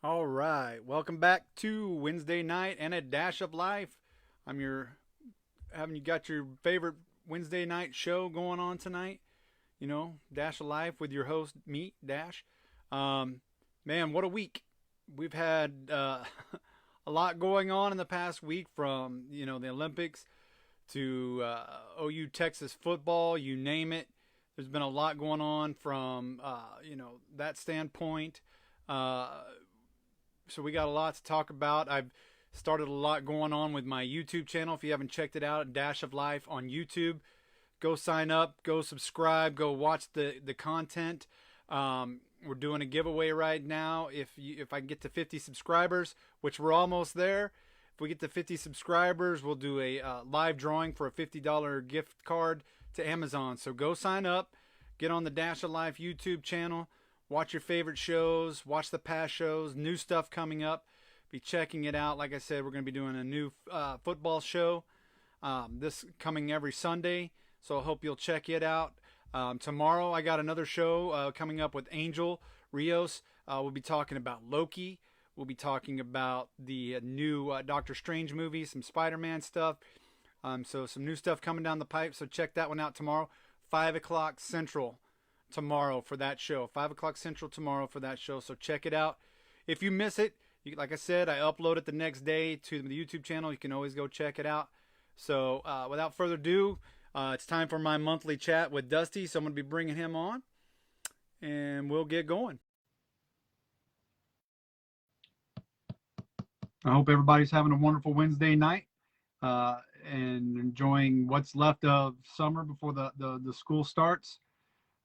All right, welcome back to Wednesday night and a dash of life. I'm your having you got your favorite Wednesday night show going on tonight. Dash of life with your host me Dash. Um, Man, what a week! We've had a lot going on in the past week, from the Olympics to OU Texas football. You name it. There's been a lot going on from that standpoint. Uh, so we got a lot to talk about. I've started a lot going on with my YouTube channel. If you haven't checked it out, Dash of Life on YouTube, go sign up, go subscribe, go watch the content. We're doing a giveaway right now. If I can get to 50 subscribers, which we're almost there, if we get to 50 subscribers, we'll do a live drawing for a $50 gift card to Amazon. So go sign up, get on the Dash of Life YouTube channel, watch your favorite shows, watch the past shows, new stuff coming up. Be checking it out. Like I said, we're going to be doing a new football show this coming every Sunday. So I hope you'll check it out. Tomorrow, I got another show coming up with Angel Rios. We'll be talking about Loki. We'll be talking about the new Doctor Strange movie, some Spider-Man stuff. So some new stuff coming down the pipe. So check that one out tomorrow, 5 o'clock Central tomorrow for that show. 5 o'clock Central tomorrow for that show. So check it out. If you miss it, like I said, I upload it the next day to the YouTube channel. You can always go check it out. So without further ado, it's time for my monthly chat with Dusty. So I'm going to be bringing him on, and we'll get going. I hope everybody's having a wonderful Wednesday night and enjoying what's left of summer before the school starts.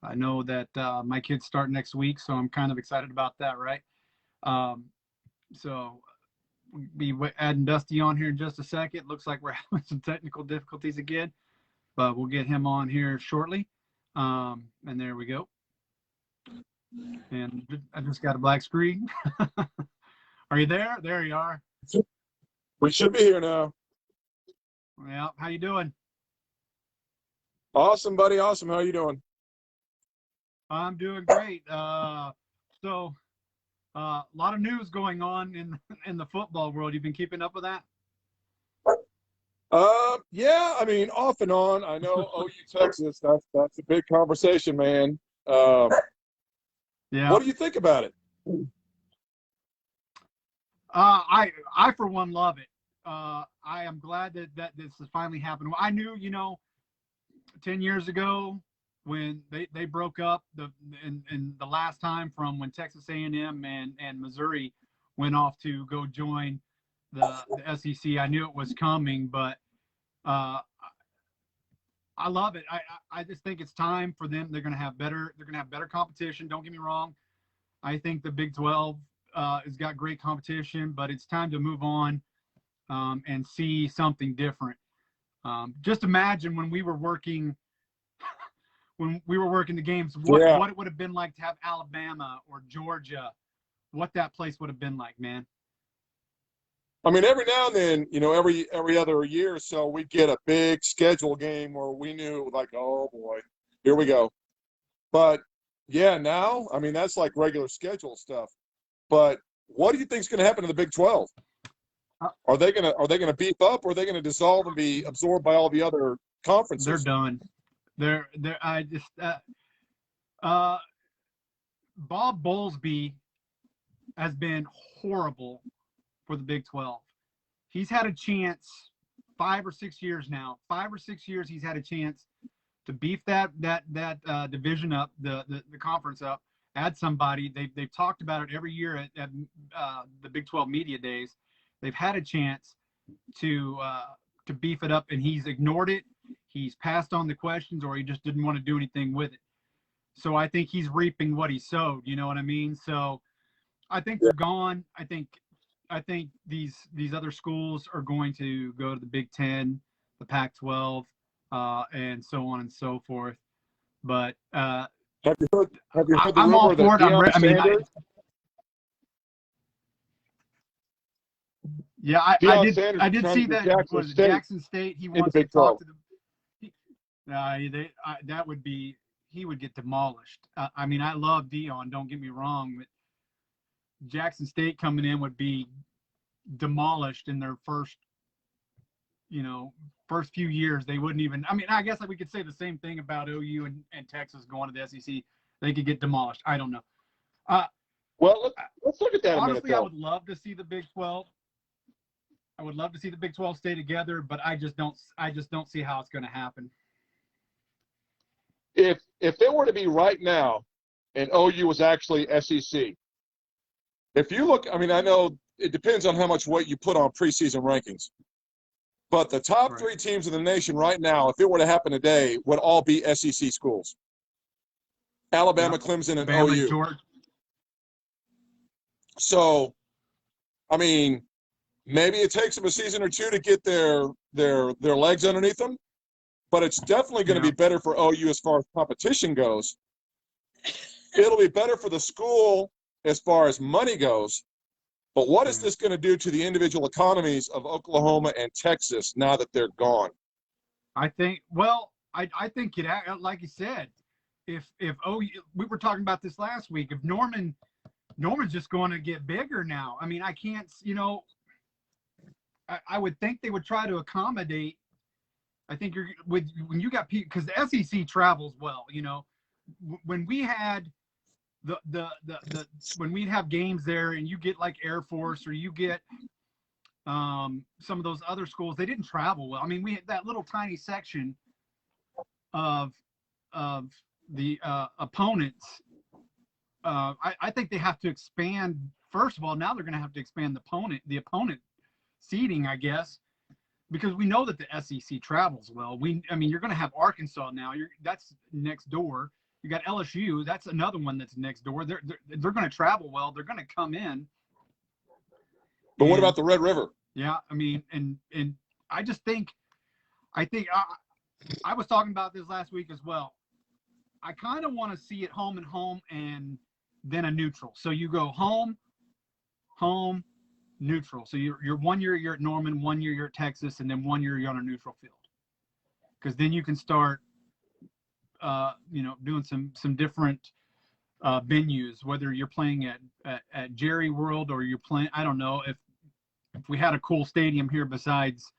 I know that my kids start next week, so I'm kind of excited about that, right? So we'll be adding Dusty on here in just a second. Looks like we're having some technical difficulties again, but we'll get him on here shortly. And there we go. And I just got a black screen. Are you there? There you are. We should be here now. Yeah. How you doing? Awesome, buddy. Awesome. How are you doing? I'm doing great. So a lot of news going on in the football world. You've been keeping up with that? Yeah. I mean, off and on. I know OU Texas. That's a big conversation, man. Um, Yeah. What do you think about it? I for one love it. I am glad that this has finally happened. I knew, 10 years ago when they broke up in the last time, from when Texas A&M and Missouri went off to go join the SEC. I knew it was coming, but uh, I love it. I just think it's time for them. They're going to have better competition. Don't get me wrong. I think the Big 12 has got great competition, but it's time to move on and see something different. Just imagine when we were working the games, Yeah. what it would have been like to have Alabama or Georgia, what that place would have been like, man. I mean, every now and then, every other year or so, we'd get a big schedule game where we knew, like, oh boy, here we go. But yeah, now, I mean, that's like regular schedule stuff. But what do you think is going to happen to the Big 12? Uh, Are they gonna beef up, or are they going to dissolve and be absorbed by all the other conferences? They're done. Uh, Bob Bowlesby has been horrible for the Big 12. He's had a chance 5 or 6 years now. 5 or 6 years he's had a chance to beef that division up, the conference up, add somebody. They've talked about it every year at the Big 12 media days. They've had a chance to beef it up, and he's ignored it. He's passed on the questions, or he just didn't want to do anything with it. So I think he's reaping what he sowed. You know what I mean? So I think they're gone. I think these other schools are going to go to the Big Ten, the Pac-12, and so on and so forth. But Have you heard the I'm all rumor for that it. Deion Sanders? Yeah, Deion Sanders I is did trying see to get that. Jackson Was it State Jackson State? He in the wants to Big talk 12. to them. That would be, he would get demolished. I mean, I love Dion. Don't get me wrong, but Jackson State coming in would be demolished in their first few years. They wouldn't even. I mean, I guess we could say the same thing about OU and Texas going to the SEC. They could get demolished. I don't know. Well, let's look at that. Honestly, a minute, I would love to see the Big 12. I would love to see the Big 12 stay together, but I just don't see how it's going to happen. If it were to be right now, and OU was actually SEC, if you look, I mean, I know it depends on how much weight you put on preseason rankings, but the top three teams in the nation right now, if it were to happen today, would all be SEC schools: Alabama, Clemson, and OU. Georgia. So, I mean, maybe it takes them a season or two to get their legs underneath them, but it's definitely going to be better for OU as far as competition goes. It'll be better for the school as far as money goes. But what is this going to do to the individual economies of Oklahoma and Texas now that they're gone? I think it, like you said, if OU, we were talking about this last week, if Norman's just going to get bigger now. I mean, I can't, I would think they would try to accommodate. I think when you got people, because the SEC travels well, when we had when we'd have games there and you get like Air Force or you get some of those other schools, they didn't travel well. I mean, we had that little tiny section of the opponents. I think they have to expand. First of all, now they're going to have to expand the opponent seeding, I guess, because we know that the SEC travels well. You're going to have Arkansas now. That's next door. You got LSU. That's another one that's next door. They're going to travel well. They're going to come in. But what about the Red River? Yeah, I mean, and I just think I was talking about this last week as well. I kind of want to see it home and home and then a neutral. So you go home, neutral. So you're 1 year you're at Norman, 1 year you're at Texas, and then 1 year you're on a neutral field. Because then you can start doing some different venues, whether you're playing at Jerry World or you're playing, I don't know, if we had a cool stadium here besides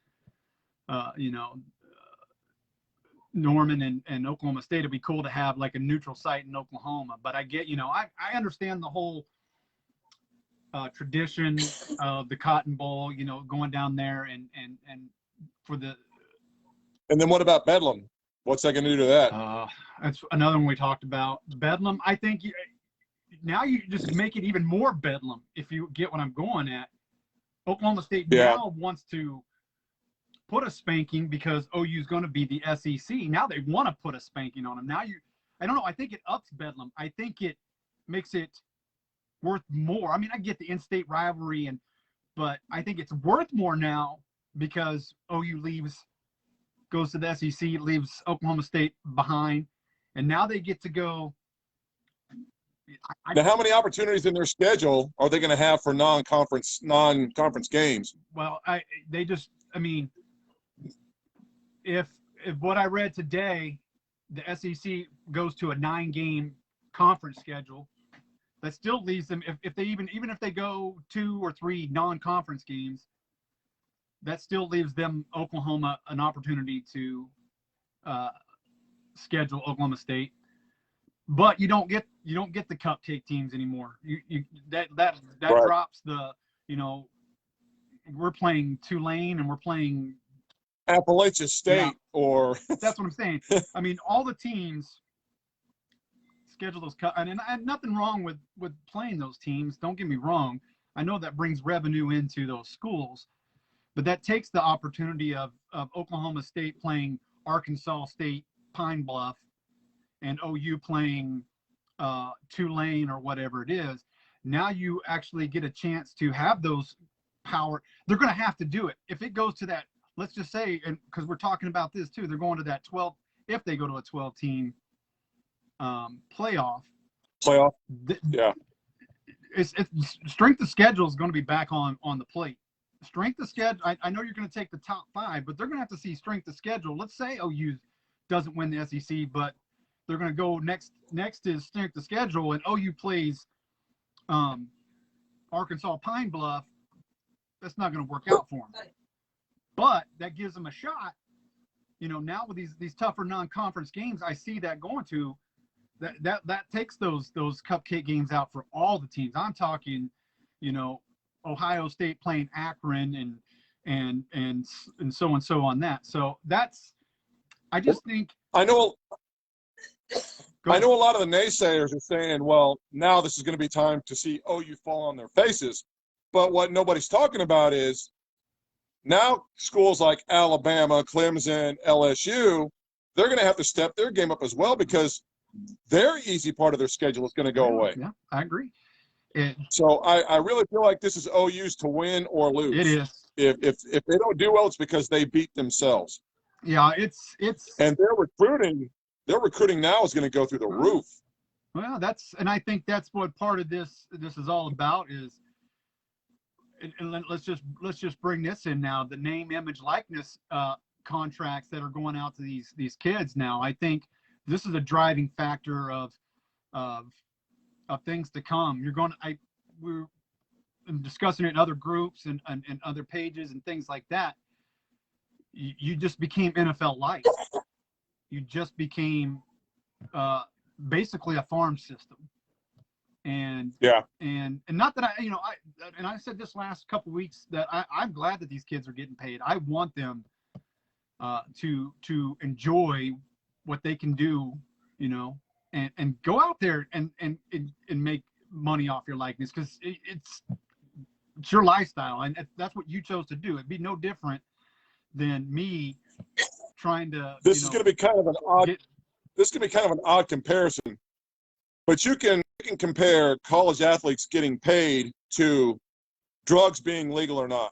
Norman and Oklahoma State, it'd be cool to have like a neutral site in Oklahoma. But I get, I understand the whole tradition of the Cotton Bowl, going down there and for the. And then what about Bedlam? What's that going to do to that? That's another one we talked about. Bedlam, I think now you just make it even more Bedlam, if you get what I'm going at. Oklahoma State now wants to put a spanking because OU is going to be the SEC. Now they want to put a spanking on them. Now I don't know. I think it ups Bedlam. I think it makes it worth more. I mean, I get the in-state rivalry, but I think it's worth more now because OU goes to the SEC, leaves Oklahoma State behind, and now they get to go. Now, how many opportunities in their schedule are they going to have for non-conference games? Well, if what I read today, the SEC goes to a 9-game conference schedule, that still leaves them, if they even if they go 2 or 3 non-conference games, that still leaves them, Oklahoma, an opportunity to schedule Oklahoma State. But you don't get the cupcake teams anymore. That drops the, we're playing Tulane and we're playing Appalachia State or that's what I'm saying. I mean, all the teams schedule those and nothing wrong with playing those teams. Don't get me wrong. I know that brings revenue into those schools, but that takes the opportunity of Oklahoma State playing Arkansas State Pine Bluff and OU playing Tulane or whatever it is. Now you actually get a chance to have those power. They're going to have to do it. If it goes to that, let's just say, and because we're talking about this too, they're going to that 12, if they go to a 12-team playoff. Yeah. It's strength of schedule is going to be back on the plate. Strength of schedule, I know you're going to take the top 5, but they're going to have to see strength of schedule. Let's say OU doesn't win the SEC, but they're going to go next is strength of schedule, and OU plays Arkansas Pine Bluff, that's not going to work out for them. But that gives them a shot. Now with these tougher non-conference games, I see that going to that takes those cupcake games out for all the teams. I'm talking, Ohio State playing Akron and so on that. So I just think I know a lot of the naysayers are saying, well, now this is going to be time to see OU fall on their faces. But what nobody's talking about is now schools like Alabama, Clemson, LSU, they're going to have to step their game up as well because their easy part of their schedule is going to go away. Yeah, I agree. So I really feel like this is OU's to win or lose. It is. If they don't do well, it's because they beat themselves. Yeah, it's and their recruiting now is going to go through the roof. Well, and I think that's what part of this is all about is. And let's just bring this in now. The name, image, likeness contracts that are going out to these kids now. I think this is a driving factor of things to come. We're discussing it in other groups and other pages and things like that. You just became NFL light. You just became basically a farm system. And not that I said this last couple of weeks that I'm glad that these kids are getting paid. I want them to enjoy what they can do, and go out there and make money off your likeness because it's your lifestyle and that's what you chose to do. It'd be no different than me trying to. This is going to be kind of an odd comparison, but you can compare college athletes getting paid to drugs being legal or not.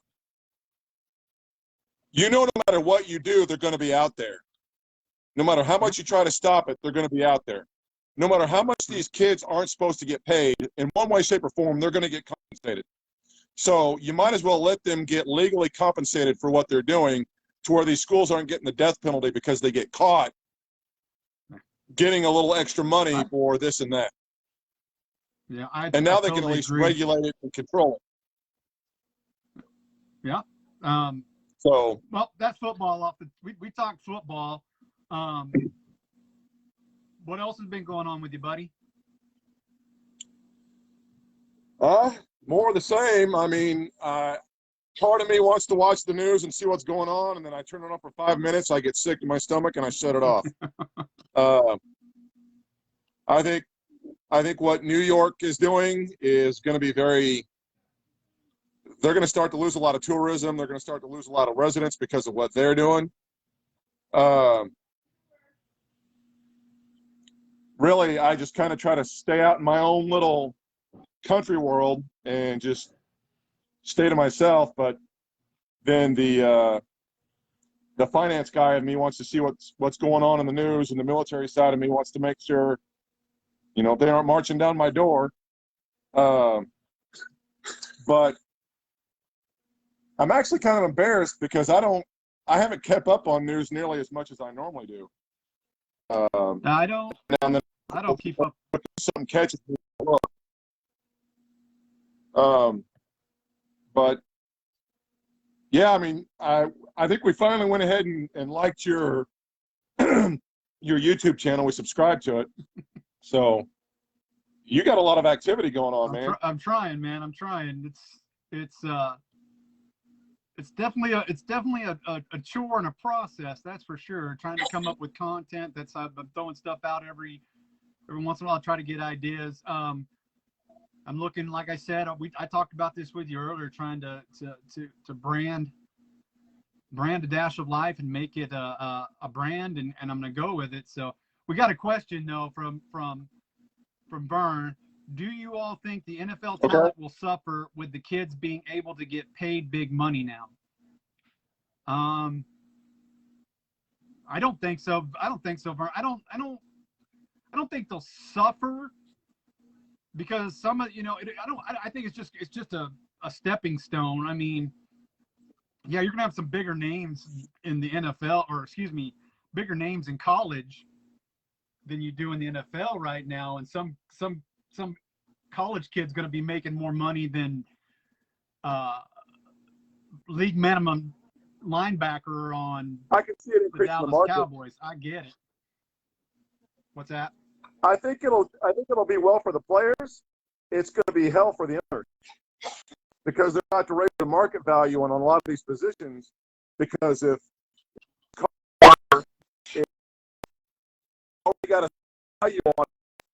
No matter what you do, they're going to be out there. No matter how much you try to stop it, they're going to be out there. No matter how much these kids aren't supposed to get paid, in one way, shape, or form, they're going to get compensated. So you might as well let them get legally compensated for what they're doing to where these schools aren't getting the death penalty because they get caught getting a little extra money for this and that. Yeah, and now they can at least regulate it and control it. Yeah. So. Well, that's football. We talked football. What else has been going on with you, buddy? More of the same. I mean, part of me wants to watch the news and see what's going on, and then I turn it on for 5 minutes. I get sick to my stomach and I shut it off. I think what New York is doing is going to be they're going to start to lose a lot of tourism. They're going to start to lose a lot of residents because of what they're doing. Really, I just kind of try to stay out in my own little country world and just stay to myself. But then the finance guy in me wants to see what's going on in the news, and the military side of me wants to make sure, they aren't marching down my door. But I'm actually kind of embarrassed because I haven't kept up on news nearly as much as I normally do. I don't keep up. Something catches me. But yeah, I mean, I think we finally went ahead and liked your your YouTube channel. We subscribed to it. So you got a lot of activity going on, man. I'm trying, man. I'm trying. It's definitely a chore and a process. That's for sure. Trying to come up with content. I'm throwing stuff out every once in a while. I try to get ideas. I'm looking, like I said, I talked about this with you earlier, trying to brand a dash of life and make it a brand, and I'm going to go with it. So we got a question though from Vern. Do you all think the NFL talent will suffer with the kids being able to get paid big money now? I don't think so. Vern. I don't think they'll suffer because some of I think it's just a stepping stone. I mean, yeah, you're gonna have some bigger names in the NFL, or excuse me, bigger names in college than you do in the NFL right now, and some college kid's going to be making more money than league minimum linebacker on I can see it the increasing the Dallas market. Cowboys. I get it. What's that? I think it'll be well for the players. It's going to be hell for the owners because they're not to raise the market value on a lot of these positions. Because if you got a value on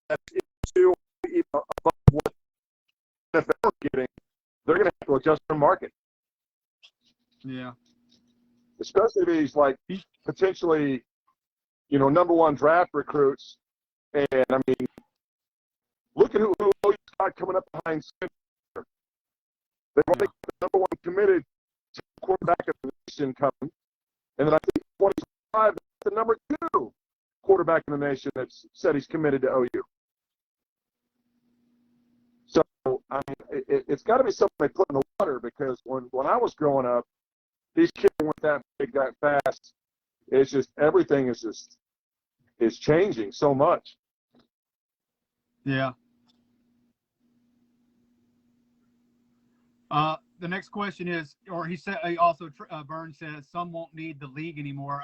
that's into even above what NFL is getting, they're going to have to adjust their market. Yeah. Especially these like potentially, number one draft recruits. And I mean, look at who OU's got coming up behind center. They've only got the number one committed to quarterback of the nation coming. And then I think 25, that's the number two quarterback in the nation that's said he's committed to OU. So, I mean, it's got to be something they put in the water because when I was growing up, these kids weren't that big, that fast. It's just everything is changing so much. Yeah. The next question is, or he said, also Burns says some won't need the league anymore.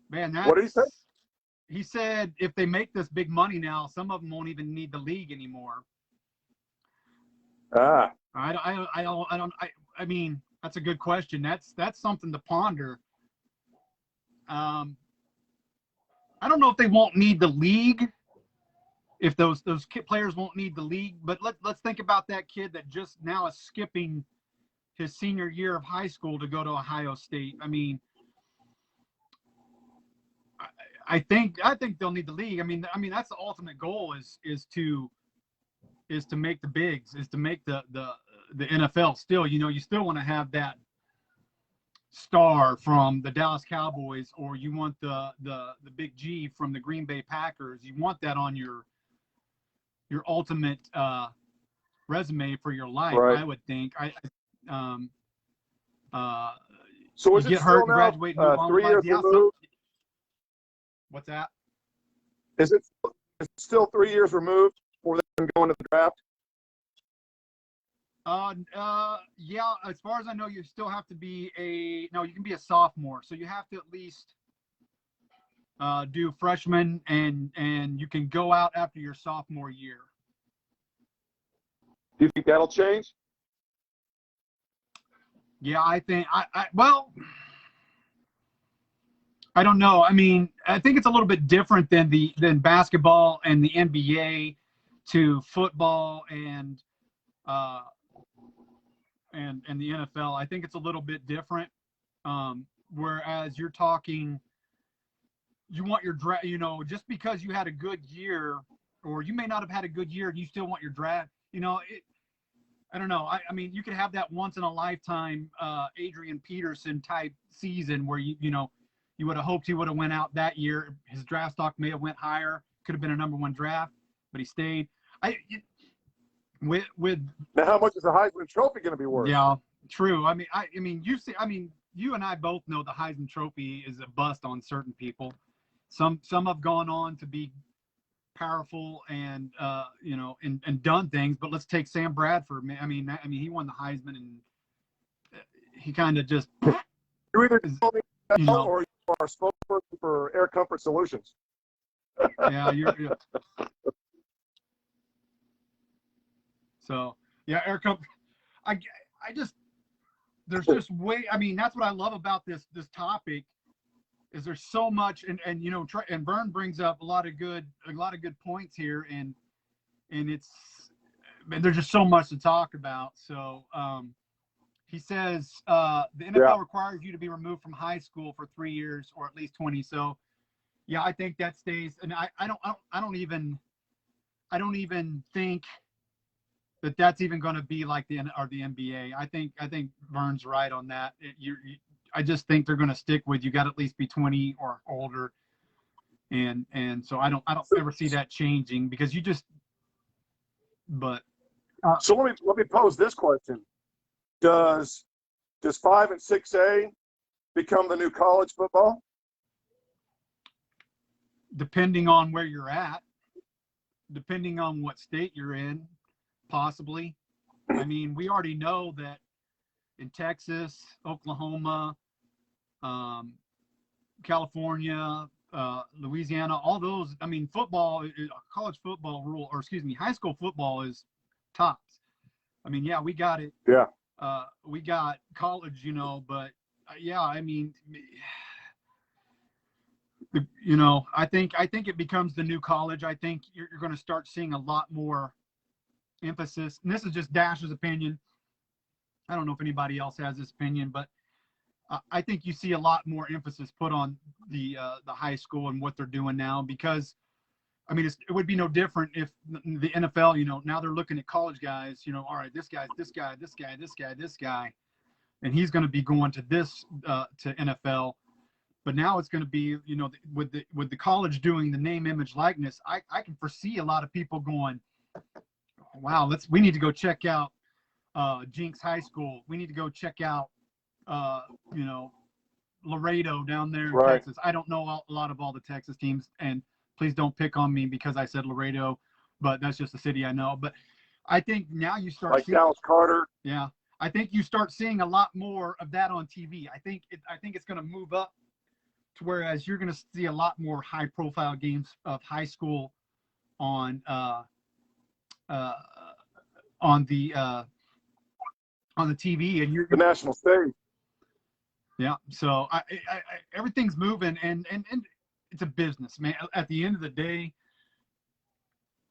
Man, What did he say? He said if they make this big money now, some of them won't even need the league anymore. I mean, that's a good question. That's something to ponder. I don't know if they won't need the league, if those players won't need the league, but let's think about that kid that just now is skipping his senior year of high school to go to Ohio State. I mean, I think they'll need the league. I mean that's the ultimate goal is to make the bigs, is to make the NFL. Still, you still want to have that star from the Dallas Cowboys, or you want the big G from the Green Bay Packers. You want that on your ultimate resume for your life, right. I would think. So is you it get hurt still and now graduate, move on 3 with life. years removed? What's that? Is it still 3 years removed before they can go into the draft? Yeah, as far as I know, you still have to be you can be a sophomore. So you have to at least do freshman and you can go out after your sophomore year. Do you think that'll change? Yeah, I think well, I don't know. I mean, I think it's a little bit different than basketball and the NBA to football and the NFL. I think it's a little bit different. Whereas you're talking, you want your draft, just because you had a good year, or you may not have had a good year, and you still want your draft. I don't know. I mean, you could have that once in a lifetime Adrian Peterson type season where you would have hoped he would have went out that year. His draft stock may have went higher. Could have been a number one draft, but he stayed. With now, how much is the Heisman Trophy going to be worth? Yeah, true. I mean, you and I both know the Heisman Trophy is a bust on certain people. Some have gone on to be powerful and and done things. But let's take Sam Bradford. I mean, he won the Heisman, and he kind of just. You either tell me or you are a spokesperson for Air Comfort Solutions. Yeah, you're So yeah, Air Comfort. I just there's just way. I mean, that's what I love about this topic. Is there's so much, and and Vern brings up a lot of good points here, and there's just so much to talk about. So he says the NFL requires you to be removed from high school for 3 years or at least 20. So yeah, I think that stays, and I don't even think that's even going to be like the NBA. I think Vern's right on that. I just think they're going to stick with you got to at least be 20 or older, and so I don't ever see that changing because you just. But so let me pose this question: Does 5 and 6A become the new college football? Depending on where you're at. depending on what state you're in, possibly. I mean, we already know that in Texas, Oklahoma, um, California, Louisiana, all those. I mean, football, college football rule, or excuse me, high school football is tops. I mean, yeah, we got it. Yeah. We got college, but yeah, I mean, I think it becomes the new college. I think you're going to start seeing a lot more emphasis. And this is just Dash's opinion. I don't know if anybody else has this opinion, but I think you see a lot more emphasis put on the high school and what they're doing now, because I mean, it would be no different if the NFL, now they're looking at college guys, all right, this guy, and he's going to be going to to NFL. But now it's going to be, with the college doing the name, image, likeness, I can foresee a lot of people going, wow, we need to go check out Jinx High School. We need to go check out, Laredo down there in Right. Texas. I don't know a lot of all the Texas teams, and please don't pick on me because I said Laredo, but that's just a city I know. But I think now you start Like seeing, Dallas Carter. yeah, I think you start seeing a lot more of that on TV. I think it's going to move up to whereas you're going to see a lot more high profile games of high school on on the TV, and The national stage. yeah. So everything's moving, and it's a business, man. At the end of the day,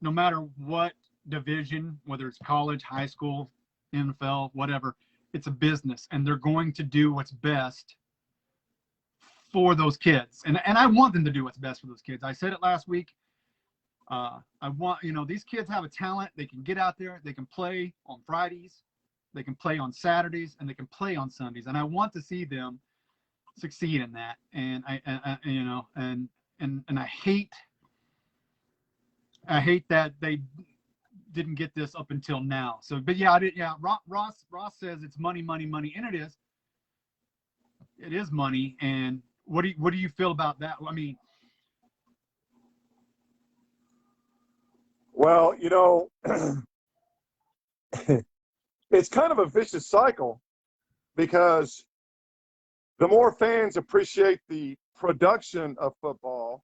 no matter what division, whether it's college, high school, NFL, whatever, it's a business, and they're going to do what's best for those kids. And I want them to do what's best for those kids. I said it last week. I want, these kids have a talent. They can get out there. They can play on Fridays. They can play on Saturdays, and they can play on Sundays. And I want to see them succeed in that. And and I hate that they didn't get this up until now. So, but yeah, Ross says it's money, money, money, and it is. It is money. And what do you feel about that? I mean, well, it's kind of a vicious cycle, because the more fans appreciate the production of football,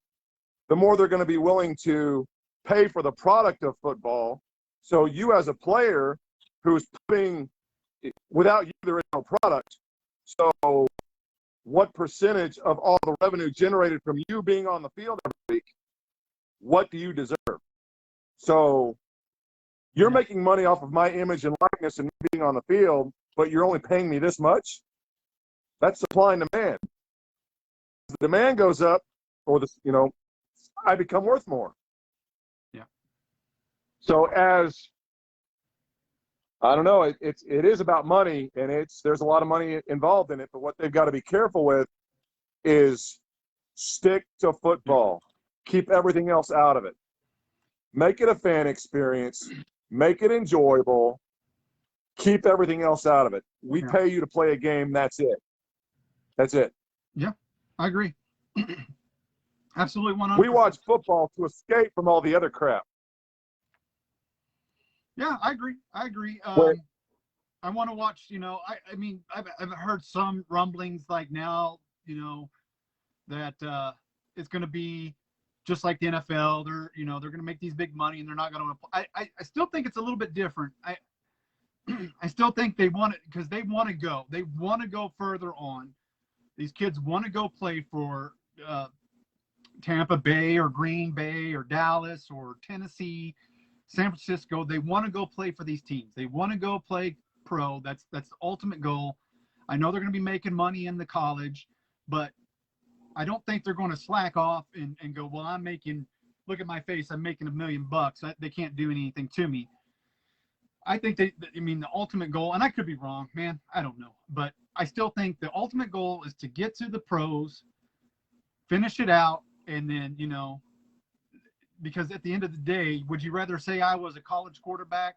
the more they're going to be willing to pay for the product of football. So you, as a player who's putting, without you, there is no product. So what percentage of all the revenue generated from you being on the field every week, what do you deserve? So you're making money off of my image and likeness and being on the field, but you're only paying me this much? That's supply and demand. As the demand goes up, or I become worth more. Yeah. So I don't know, it is about money, and there's a lot of money involved in it, but what they've got to be careful with is stick to football. Keep everything else out of it. Make it a fan experience. Make it enjoyable. Keep everything else out of it. We pay you to play a game. That's it. That's it. Yeah, I agree. Absolutely, 100%. We watch football to escape from all the other crap. Yeah, I agree. I want to watch, I mean, I've heard some rumblings like now, that it's going to be just like the NFL. They're going to make these big money, and they're not going to. I still think it's a little bit different. I still think they want it because they want to go. They want to go further on. These kids want to go play for Tampa Bay or Green Bay or Dallas or Tennessee, San Francisco. They want to go play for these teams. They want to go play pro. That's the ultimate goal. I know they're going to be making money in the college, but I don't think they're going to slack off and go, well, look at my face, I'm making $1 million. They can't do anything to me. I think the ultimate goal, and I could be wrong, man, I don't know, but I still think the ultimate goal is to get to the pros, finish it out, and then, because at the end of the day, would you rather say I was a college quarterback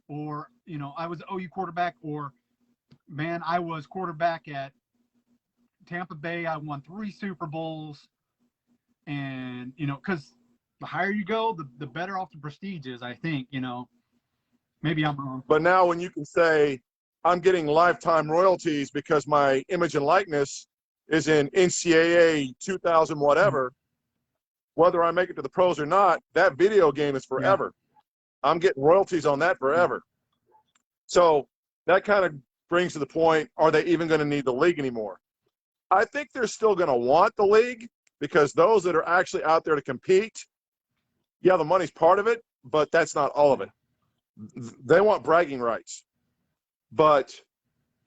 or, I was an OU quarterback, or, man, I was quarterback at Tampa Bay, I won 3 Super Bowls, and, because the higher you go, the better off the prestige is, I think, maybe I'm wrong. But now when you can say, I'm getting lifetime royalties because my image and likeness is in NCAA 2000 whatever, whether I make it to the pros or not, that video game is forever. Yeah. I'm getting royalties on that forever. So that kind of brings to the point, are they even going to need the league anymore? I think they're still going to want the league, because those that are actually out there to compete, yeah, the money's part of it, but that's not all of it. They want bragging rights. But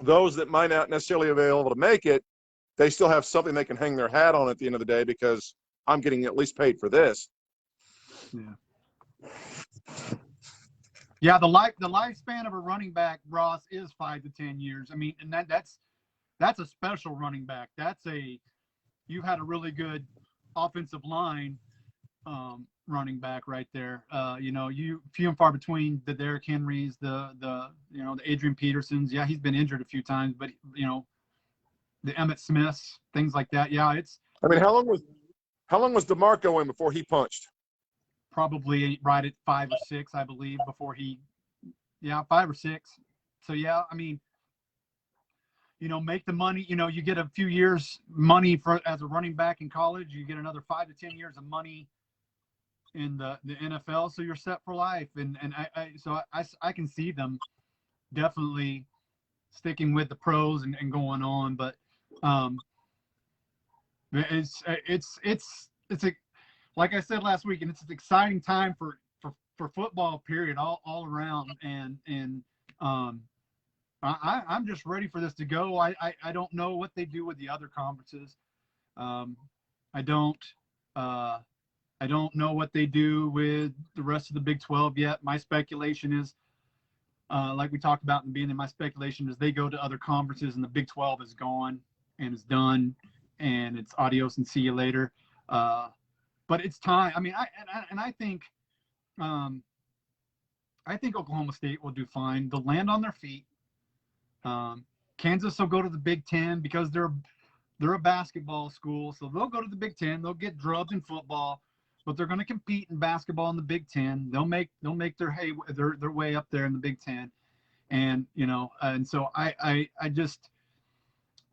those that might not necessarily be able to make it, they still have something they can hang their hat on at the end of the day, because I'm getting at least paid for this. Yeah, the lifespan of a running back, Ross, is 5 to 10 years. I mean, and that's a special running back. You've had a really good offensive line running back right there. You few and far between the Derrick Henrys, the Adrian Petersons. Yeah, he's been injured a few times, but the Emmett Smiths, things like that. Yeah, I mean, how long was DeMarco in before he punched? Probably right at 5 or 6, I believe, before 5 or 6. So yeah, I mean, make the money. You get a few years money as a running back in college. You get another 5 to 10 years of money in the NFL, so you're set for life. And I can see them definitely sticking with the pros and going on. But it's like I said last week, and it's an exciting time for football, period, all around. And I'm just ready for this to go. I don't know what they do with the other conferences. I don't know what they do with the rest of the Big 12 yet. My speculation is, like we talked about in the beginning, my speculation is they go to other conferences and the Big 12 is gone and it's done and it's adios and see you later. But it's time. I mean, I think Oklahoma State will do fine. They'll land on their feet. Kansas will go to the Big 10 because they're a basketball school, so they'll go to the Big 10. They'll get drubbed in football, but they're going to compete in basketball in the Big 10. They'll make their way up there in the Big 10, and and so I just,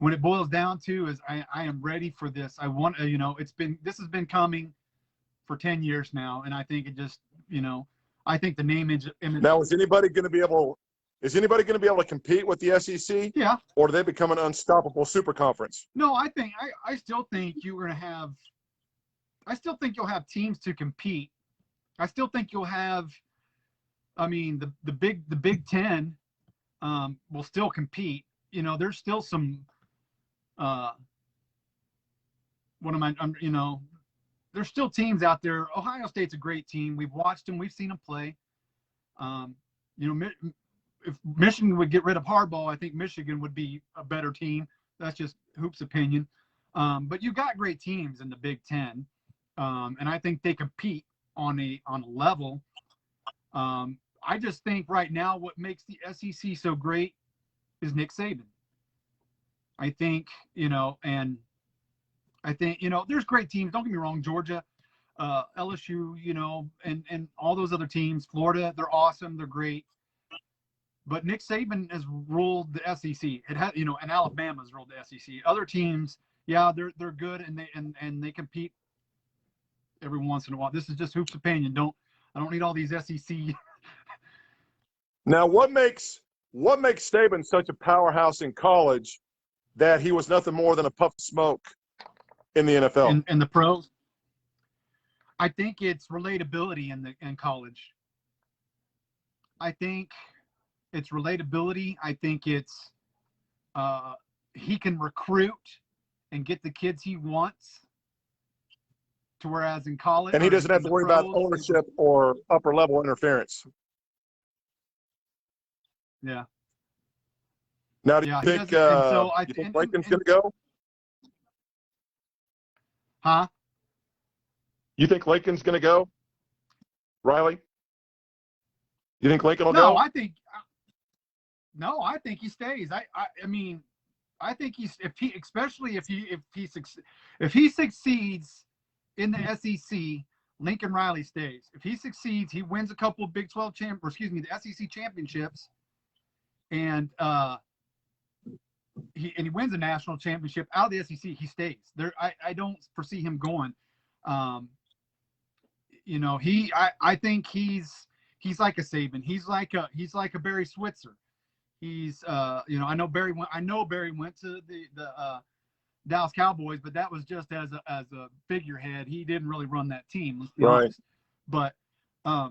when it boils down to is I am ready for this. I want this has been coming for 10 years now, and I think it just I think the name image. Now, is anybody going to be able to compete with the SEC? Yeah. Or do they become an unstoppable super conference? No, I still think you're going to have. I still think you'll have teams to compete. I still think you'll have. I mean, the Big 10 will still compete. There's still some. There's still teams out there. Ohio State's a great team. We've watched them. We've seen them play. If Michigan would get rid of Harbaugh, I think Michigan would be a better team. That's just Hoop's opinion. But you got great teams in the Big 10, and I think they compete on a level. I just think right now what makes the SEC so great is Nick Saban. I think there's great teams. Don't get me wrong, Georgia, LSU, and all those other teams, Florida, they're awesome, they're great. But Nick Saban has ruled the SEC. It has, and Alabama's ruled the SEC. Other teams, yeah, they're good and they compete every once in a while. This is just Hoop's opinion. I don't need all these SEC. Now, what makes Saban such a powerhouse in college that he was nothing more than a puff of smoke in the NFL? In the pros? I think it's relatability in college. I think it's relatability. I think it's he can recruit and get the kids he wants. To whereas in college, and he doesn't have to worry about ownership or upper level interference. Yeah. Now, do you think Lincoln's going to go? Huh? You think Lincoln's going to go, Riley? You think Lincoln will go? I think he stays. I mean, I think if he succeeds in the SEC Lincoln Riley stays. If he succeeds, he wins a couple of Big 12 the SEC championships, and he wins a national championship out of the SEC. He stays there. I don't foresee him going. I think he's like a Saban. He's like a Barry Switzer. He's I know Barry went to the Dallas Cowboys, but that was just as a figurehead. He didn't really run that team, let's be honest. But I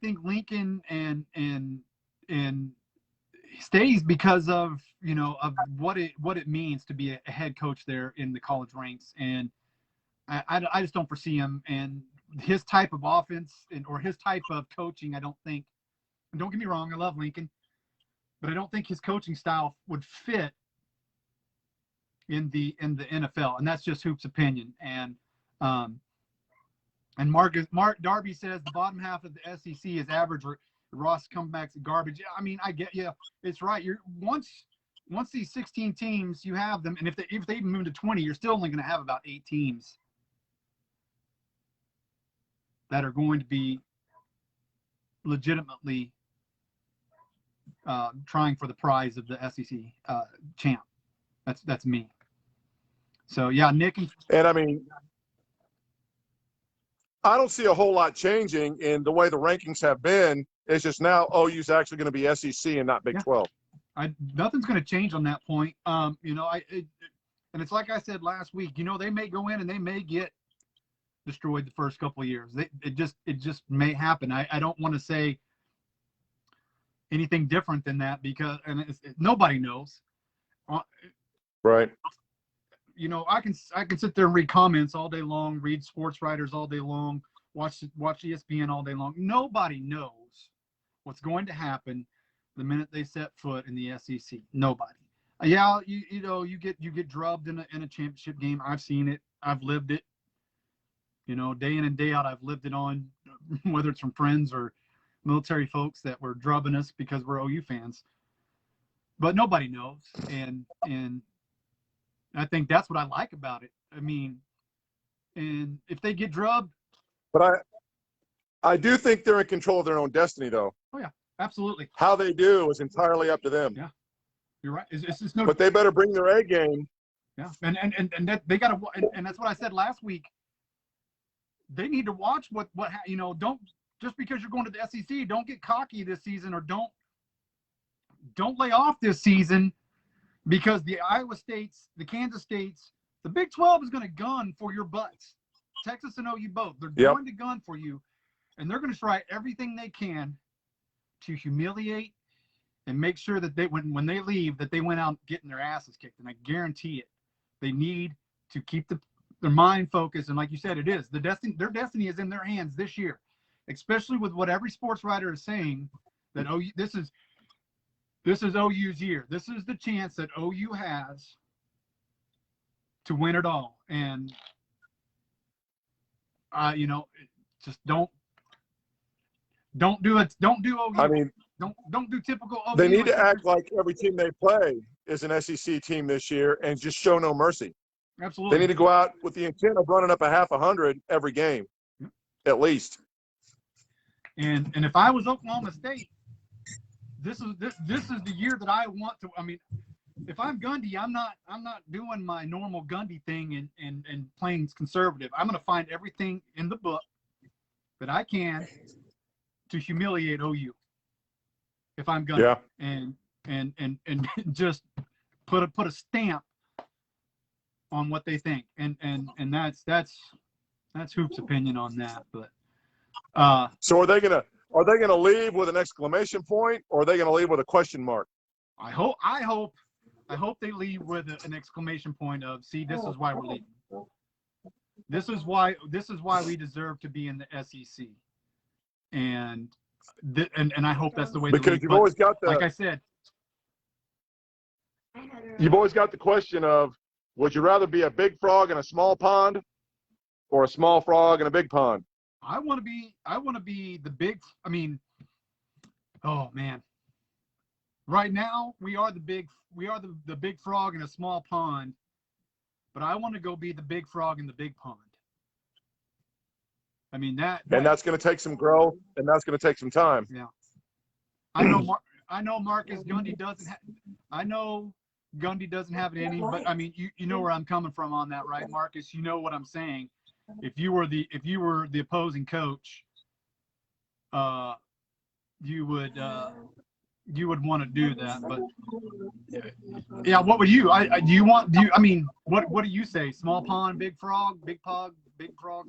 think Lincoln and stays because of of what it means to be a head coach there in the college ranks, and I just don't foresee him and his type of offense or his type of coaching. I don't think. And don't get me wrong, I love Lincoln, but I don't think his coaching style would fit in the NFL, and that's just Hoop's opinion. And Mark Darby says the bottom half of the SEC is average. Ross comebacks garbage. I mean, I get you. It's right. You're once these 16 teams, you have them, and if they even move to 20, you're still only going to have about 8 teams that are going to be legitimately trying for the prize of the SEC champ. That's me. So yeah, Nick and I mean, I don't see a whole lot changing in the way the rankings have been. It's just now OU's actually going to be SEC and not Big 12. Nothing's going to change on that point. And it's like I said last week. They may go in and they may get destroyed the first couple of years. It just may happen. I don't want to say anything different than that because nobody knows. Right. I can sit there and read comments all day long, read sports writers all day long, watch ESPN all day long. Nobody knows what's going to happen the minute they set foot in the SEC. Nobody. Yeah, you get drubbed in a championship game. I've seen it. I've lived it. Day in and day out, I've lived it on, whether it's from friends or military folks that were drubbing us because we're OU fans. But nobody knows, and I think that's what I like about it. I mean, and if they get drubbed. But I do think they're in control of their own destiny, though. Oh, yeah, absolutely. How they do is entirely up to them. Yeah, you're right. But they better bring their A game. Yeah, and that they got to, and that's what I said last week. They need to watch what don't, just because you're going to the SEC, don't get cocky this season, or don't lay off this season. Because the Iowa States, the Kansas States, the Big 12 is going to gun for your butts. Texas and OU both. They're going to gun for you, and they're going to try everything they can to humiliate and make sure that when they leave, that they went out getting their asses kicked. And I guarantee it. They need to keep their mind focused. And like you said, it is. Their destiny is in their hands this year, especially with what every sports writer is saying, that this is OU's year. This is the chance that OU has to win it all. And, just don't do it. Don't do OU. I mean, don't do typical OU. They need to act like every team they play is an SEC team this year and just show no mercy. Absolutely. They need to go out with the intent of running up a half 100 every game, at least. And if I was Oklahoma State, this is the year that I want to. I mean, if I'm Gundy, I'm not doing my normal Gundy thing and playing conservative. I'm going to find everything in the book that I can to humiliate OU. If I'm Gundy, and just put a stamp on what they think, and that's Hoop's opinion on that. But so are they gonna leave with an exclamation point, or are they gonna leave with a question mark? I hope they leave with an exclamation point of, see, this is why we're leaving. This is why we deserve to be in the SEC. And I hope that's the way. Because you've always got the, like I said, you've always got the question of, would you rather be a big frog in a small pond, or a small frog in a big pond? I want to be the big. I mean, oh man. Right now we are the big frog in a small pond, but I want to go be the big frog in the big pond. I mean that. And that's going to take some growth, and that's going to take some time. Yeah. I know Marcus Gundy doesn't. I know Gundy doesn't have it in him, but I mean, you know where I'm coming from on that, right, Marcus? You know what I'm saying. If you were the opposing coach, you would want to do that. But yeah, what would you? I mean, what do you say? Small pond, big frog, big frog,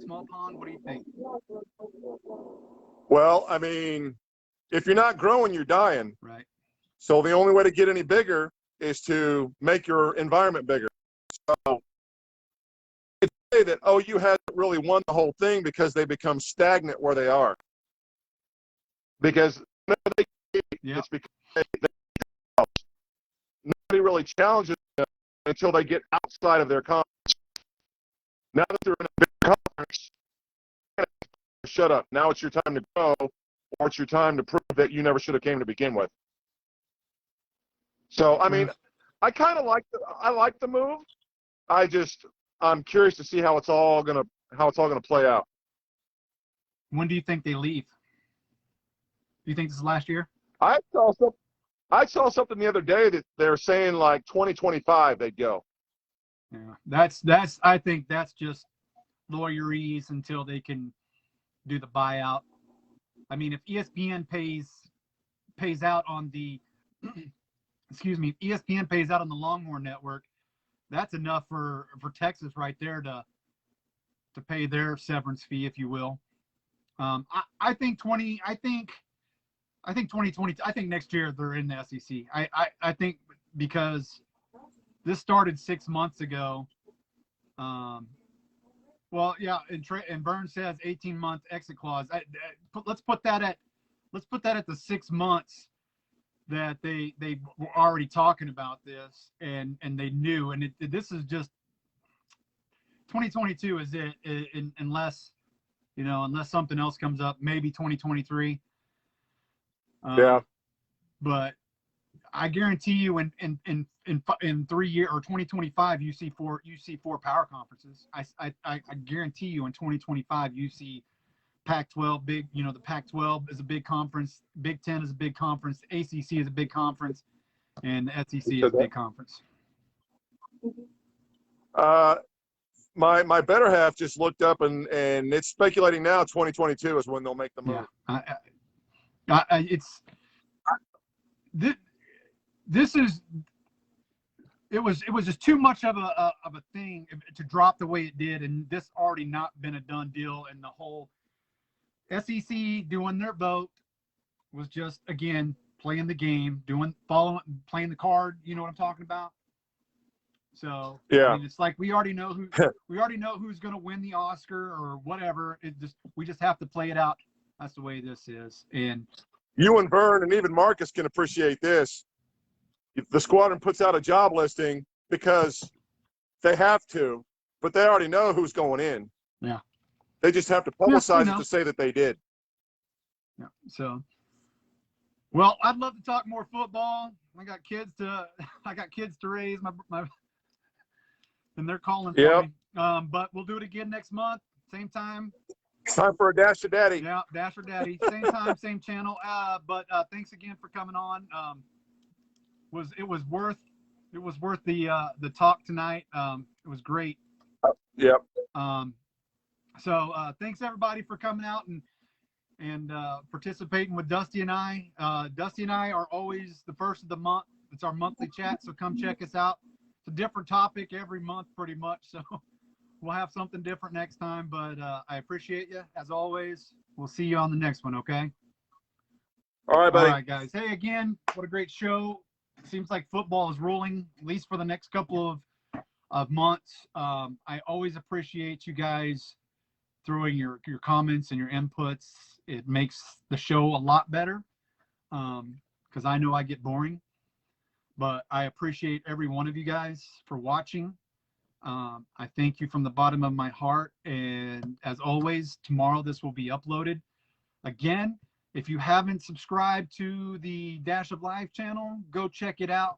small pond. What do you think? Well, I mean, if you're not growing, you're dying. Right. So the only way to get any bigger is to make your environment bigger. So it's say that OU hasn't really won the whole thing because they become stagnant where they are. Because it's because nobody really challenges them until they get outside of their conference. Now that they're in a big conference, shut up. Now it's your time to grow, or it's your time to prove that you never should have came to begin with. So, I mean, I kind of like the move. I'm curious to see how it's all gonna play out. When do you think they leave? Do you think this is last year? I saw something the other day that they're saying like 2025 they'd go. Yeah, I think that's just lawyerese until they can do the buyout. I mean, if ESPN pays out on the excuse me, if ESPN pays out on the Longhorn Network, that's enough for Texas right there to pay their severance fee, if you will. I think 2020. I think next year they're in the SEC. I think because this started 6 months ago. Well, yeah, and Burns says 18-month exit clause. Let's put that at the 6 months that they were already talking about this and they knew. And this is just 2022 is it, unless something else comes up, maybe 2023. Yeah. But I guarantee you in 3 years or 2025 you see four power conferences. I guarantee you in 2025 you see Pac-12 big. The Pac-12 is a big conference. Big Ten is a big conference. ACC is a big conference, and the SEC is a big conference. My better half just looked up and it's speculating now 2022 is when they'll make the move. Yeah. It was just too much of a thing to drop the way it did, and this already not been a done deal, and the whole SEC doing their vote was just, again, playing the game, playing the card. You know what I'm talking about? So yeah, I mean, it's like we already know who's going to win the Oscar or whatever. We just have to play it out. That's the way this is. And you and Vern and even Marcus can appreciate this. The squadron puts out a job listing because they have to, but they already know who's going in. Yeah. They just have to publicize it to say that they did. Yeah. So, well, I'd love to talk more football. I got kids to raise. My and they're calling for me. But we'll do it again next month, same time. Time for a Dash of Daddy. Yeah, Dash or Daddy. Same time, same channel. But thanks again for coming on. It was worth the talk tonight. It was great. Yep. So thanks everybody for coming out and participating with Dusty and I. Dusty and I are always the first of the month. It's our monthly chat, so come check us out. It's a different topic every month pretty much, so we'll have something different next time. But I appreciate you as always. We'll see you on the next one, okay? All right, buddy. All right, guys. Hey, again, what a great show. It seems like football is rolling, at least for the next couple of months. I always appreciate you guys throwing your comments and your inputs. It makes the show a lot better because I know I get boring. But I appreciate every one of you guys for watching. I thank you from the bottom of my heart. And as always, tomorrow this will be uploaded. Again, if you haven't subscribed to the Dash of Life channel, go check it out.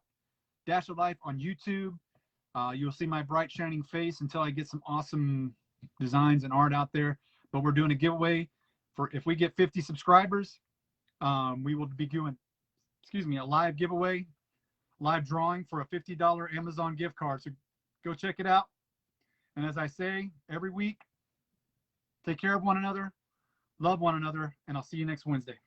Dash of Life on YouTube. You'll see my bright shining face until I get some awesome designs and art out there. but we're doing a giveaway for if we get 50 subscribers. We will be doing, a live giveaway, live drawing for a $50 Amazon gift card. So go check it out. And as I say every week, take care of one another, love one another, and I'll see you next Wednesday.